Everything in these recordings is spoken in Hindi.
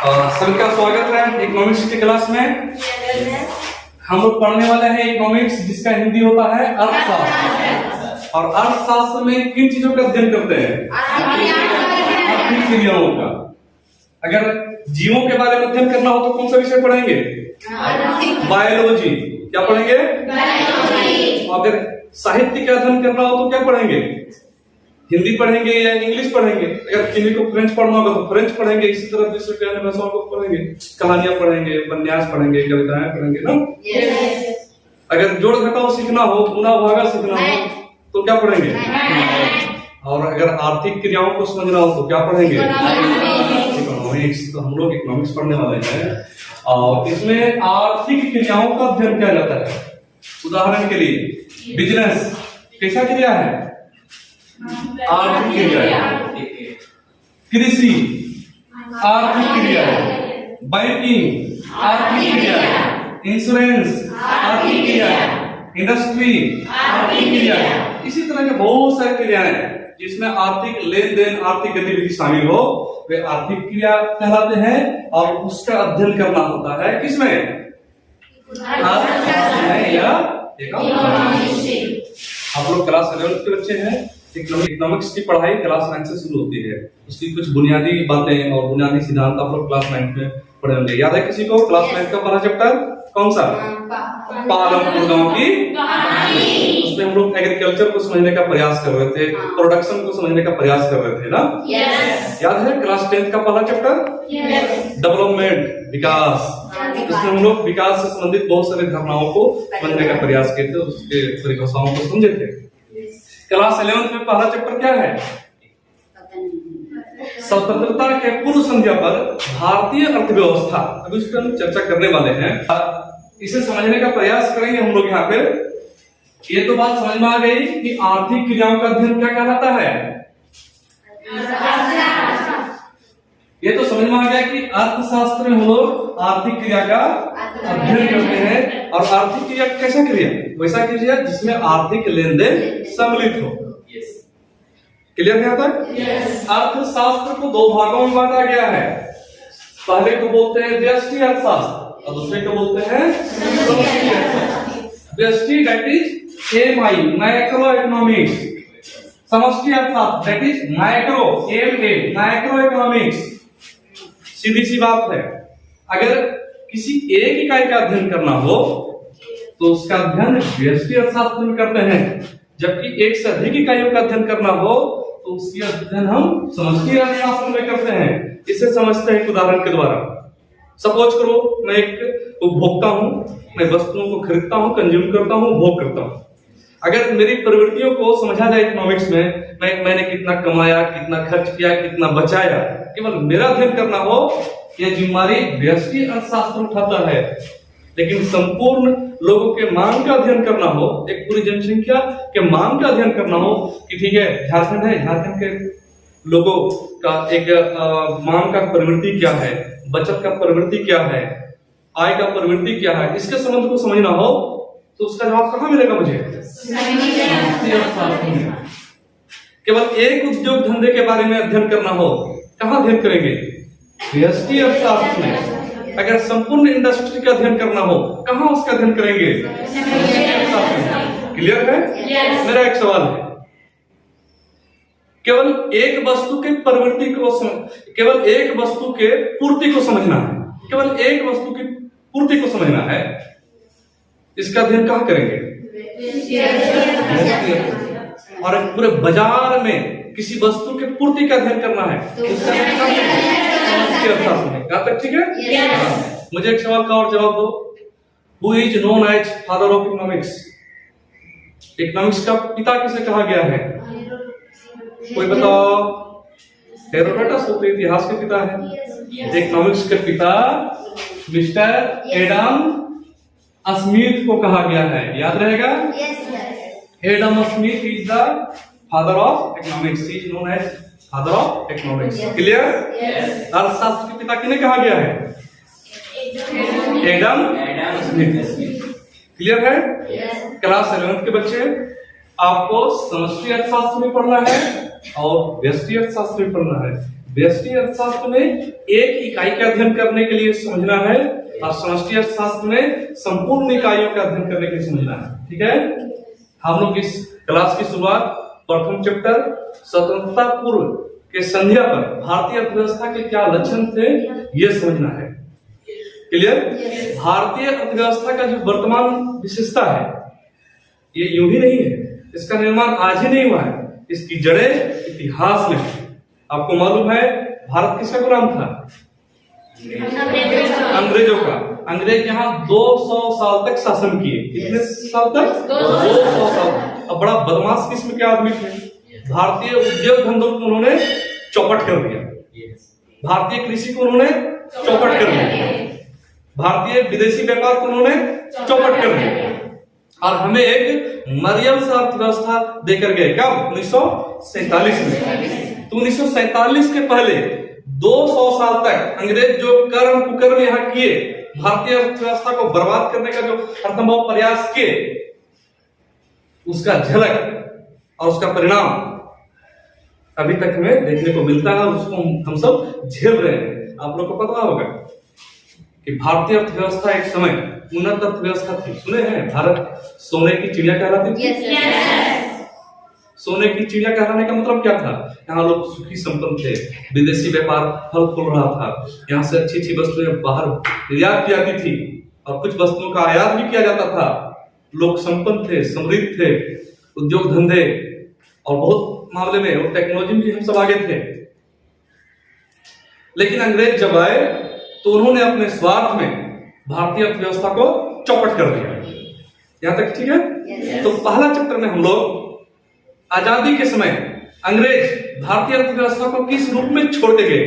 सभी का स्वागत है इकोनॉमिक्स की क्लास में। हम लोग पढ़ने वाले हैं इकोनॉमिक्स, जिसका हिंदी होता है अर्थशास्त्र। और अर्थशास्त्र में किन चीजों का अध्ययन करते हैं? आर्थिक क्रियाओं का। अगर जीवों के बारे में अध्ययन करना हो तो कौन सा विषय पढ़ेंगे? बायोलॉजी। क्या पढ़ेंगे? अगर साहित्य का अध्ययन करना हो तो क्या पढ़ेंगे? हिंदी पढ़ेंगे या इंग्लिश पढ़ेंगे? अगर किसी को फ्रेंच पढ़ना होगा तो फ्रेंच पढ़ेंगे। इसी तरह दूसरे अन्य भाषाओं को पढ़ेंगे, कहानियां पढ़ेंगे, उपन्यास पढ़ेंगे, कविताएं पढ़ेंगे ना। अगर जोड़ घटाव सीखना हो, गुणा भागा सीखना हो तो क्या पढ़ेंगे? और अगर आर्थिक क्रियाओं को समझना हो तो क्या पढ़ेंगे? इकोनॉमिक्स। तो हम लोग इकोनॉमिक्स पढ़ने वाले हैं और इसमें आर्थिक क्रियाओं का अध्ययन किया जाता है। उदाहरण के लिए बिजनेस कैसा क्रिया है? आर्थिक क्रिया है। कृषि आर्थिक क्रिया है। बैंकिंग आर्थिक क्रिया है। इंश्योरेंस आर्थिक क्रिया है। इंडस्ट्री आर्थिक क्रिया है। इसी तरह के बहुत सारी क्रियाएं जिसमें आर्थिक लेन देन, आर्थिक गतिविधि शामिल हो, वे आर्थिक क्रिया कहलाते हैं। और उसका अध्ययन करना होता है किसमें? या आप लोग क्लास 11 के बच्चे हैं। इकोनॉमिक्स की पढ़ाई क्लास 9 से शुरू होती है। उसकी कुछ बुनियादी बातें और बुनियादी सिद्धांत आप लोग क्लास 9 में पढ़े होंगे। याद है किसी को? क्लास 9 का पहला चैप्टर कौन सा? पालमपुर गांव की कहानी। उसमें हम लोग एग्रीकल्चर को समझने का प्रयास कर रहे थे, प्रोडक्शन को समझने का प्रयास कर रहे थे ना। याद है? क्लास 10 का पहला चैप्टर डेवलपमेंट, विकास। इसमें हम लोग विकास से संबंधित बहुत सारे धारणाओं को समझने का प्रयास किए थे, उसके परिभाषाओं को समझे थे। क्लास 11 में पहला चैप्टर क्या है? स्वतंत्रता के पूर्व संध्या पर भारतीय अर्थव्यवस्था। अभी उस पर हम चर्चा करने वाले हैं। इसे समझने का प्रयास करेंगे हम लोग यहाँ पे। ये तो बात समझ में आ गई कि आर्थिक क्रियाओं का अध्ययन क्या कहलाता है। ये तो समझ में आ गया कि अर्थशास्त्र में हम लोग आर्थिक क्रिया का अध्ययन करते हैं। और आर्थिक क्रिया कैसा क्रिया? वैसा क्रिया जिसमें आर्थिक लेन देन सम्मिलित हो। क्लियर है यहाँ तक? अर्थशास्त्र को दो भागों में बांटा गया है। पहले को बोलते हैं व्यष्टि अर्थशास्त्र और दूसरे को बोलते हैं समष्टि अर्थशास्त्र। व्यष्टि that is MI, macro economics. समष्टि अर्थशास्त्र that is micro, MA, micro economics. सीधी सी बात है, अगर किसी एक इकाई का अध्ययन करना हो तो उसका अध्ययन व्यष्टि अर्थशास्त्र में करते हैं, जबकि एक से अधिक इकाइयों का अध्ययन करना हो तो उसकी अध्ययन हम समष्टि अर्थशास्त्र में करते हैं। इसे समझते हैं एक उदाहरण के द्वारा। सपोज करो मैं एक उपभोक्ता हूं, मैं वस्तुओं को खरीदता हूं, कंज्यूम करता हूं, भोग करता हूं। अगर मेरी प्रवृत्तियों को समझा जाए इकोनॉमिक्स में, मैंने कितना कमाया, कितना खर्च किया, कितना बचाया, केवल मेरा अध्ययन करना हो, यह जिम्मेदारी व्यष्टि अर्थशास्त्र उठाता है। लेकिन संपूर्ण लोगों के मांग का अध्ययन करना हो, एक पूरी जनसंख्या के मांग का अध्ययन करना हो कि ठीक है झारखंड है, झारखंड के लोगों का एक मांग का प्रवृत्ति क्या है, बचत का प्रवृत्ति क्या है, आय का प्रवृत्ति क्या है, इसके संबंध को समझना हो तो उसका जवाब कहाँ मिलेगा मुझे? केवल एक उद्योग धंधे के बारे में अध्ययन करना हो, कहाँ अध्ययन करेंगे? व्यष्टि अर्थशास्त्र में। अगर संपूर्ण इंडस्ट्री का अध्ययन करना हो, कहाँ उसका अध्ययन करेंगे? क्लियर है? मेरा एक सवाल है, केवल एक वस्तु के प्रवृत्ति को केवल एक वस्तु के पूर्ति को समझना है, केवल एक वस्तु की पूर्ति को समझना है, इसका अध्ययन कहाँ करेंगे? और पूरे बाजार में किसी वस्तु के पूर्ति का अध्ययन करना है, उसका अध्ययन कहाँ करेंगे? कहाँ तक ठीक है? मुझे एक सवाल का और जवाब दो। Who is known as father of economics? Economics का पिता किसे कहा गया है? कोई बताओ? हेरोडोटस तो इतिहास के पिता है। इकोनॉमिक्स के पिता मिस्टर एडम स्मिथ को कहा गया है। याद रहेगा? Adam Smith is the father of economics. Is known as father of economics. Clear? अर्थशास्त्र के पिता किन्हें कहा गया है? एडम स्मिथ। क्लियर है? क्लास 11 के बच्चे, आपको समष्टि अर्थशास्त्र भी पढ़ना है और व्यष्टि अर्थशास्त्र भी पढ़ना है। व्यष्टि अर्थशास्त्र में एक इकाई का अध्ययन करने के लिए समझना है और समष्टि अर्थशास्त्र में संपूर्ण इकाइयों का अध्ययन करने के लिए समझना है। ठीक है, हम लोग इस क्लास की शुरुआत प्रथम चैप्टर स्वतंत्रता पूर्व के संध्या पर भारतीय अर्थव्यवस्था के क्या लक्षण थे यह समझना है। क्लियर? भारतीय अर्थव्यवस्था का जो वर्तमान विशेषता है ये यूं ही नहीं है, इसका निर्माण आज ही नहीं हुआ है, इसकी जड़ें इतिहास में है। आपको मालूम है भारत किसका गुलाम था? अंग्रेजों का। अंग्रेज यहाँ 200 साल तक शासन किए। कितने साल तक? 200 साल। अब बड़ा बदमाश किस्म के आदमी थे। भारतीय उद्योग धंधों को उन्होंने चौपट कर दिया, भारतीय कृषि को उन्होंने चौपट कर दिया, भारतीय विदेशी व्यापार को उन्होंने चौपट कर दिया और हमें एक मरियम सा अर्थव्यवस्था देकर गए। कब? 1947 में। तो 1947 के पहले 200 साल तक अंग्रेज जो कर्म कुकर्म यहाँ किए, भारतीय अर्थव्यवस्था को बर्बाद करने का जो हरसंभव प्रयास किए, उसका झलक और उसका परिणाम अभी तक हमें देखने को मिलता है और उसको हम सब झेल रहे हैं। आप लोग को पता होगा कि भारतीय अर्थव्यवस्था एक समय उन्नत अर्थव्यवस्था थी। सुने हैं भारत सोने की चिड़िया कहलाती थी। सोने की चिड़िया कहलाने का मतलब क्या था? यहाँ लोग सुखी संपन्न थे, विदेशी व्यापार फल फूल रहा था, यहाँ से अच्छी अच्छी वस्तुएं बाहर निर्यात की जाती थी और कुछ वस्तुओं का आयात भी किया जाता था। लोग संपन्न थे, समृद्ध थे, उद्योग धंधे और बहुत मामले में और टेक्नोलॉजी में भी हम सब आगे थे। लेकिन अंग्रेज जब आए तो उन्होंने अपने स्वार्थ में भारतीय अर्थव्यवस्था को चौपट कर दिया। यहां तक ठीक है? तो पहला चैप्टर में हम लोग आजादी के समय अंग्रेज भारतीय अर्थव्यवस्था को किस रूप में छोड़ के गए।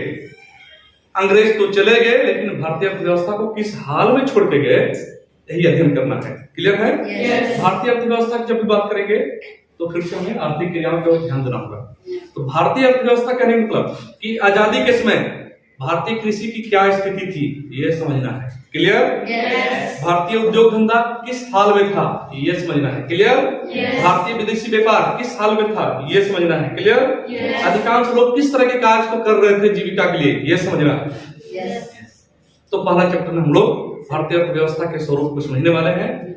अंग्रेज तो चले गए लेकिन भारतीय अर्थव्यवस्था को किस हाल में छोड़ के गए, यही अध्ययन करना है। क्लियर है? भारतीय अर्थव्यवस्था की जब भी बात करेंगे तो फिर से हमें आर्थिक क्रियाओं पर ध्यान देना होगा। तो भारतीय अर्थव्यवस्था का नहीं मतलब कि आजादी के समय भारतीय कृषि की क्या स्थिति थी, ये समझना है। क्लियर? भारतीय उद्योग धंधा किस हाल में था, ये समझना है। क्लियर? भारतीय विदेशी व्यापार किस हाल में था, ये समझना है। क्लियर? अधिकांश लोग किस तरह के कार्य को कर रहे थे जीविका के लिए, ये समझना है। तो पहला चैप्टर में हम लोग भारतीय अर्थव्यवस्था के स्वरूप को समझने वाले हैं।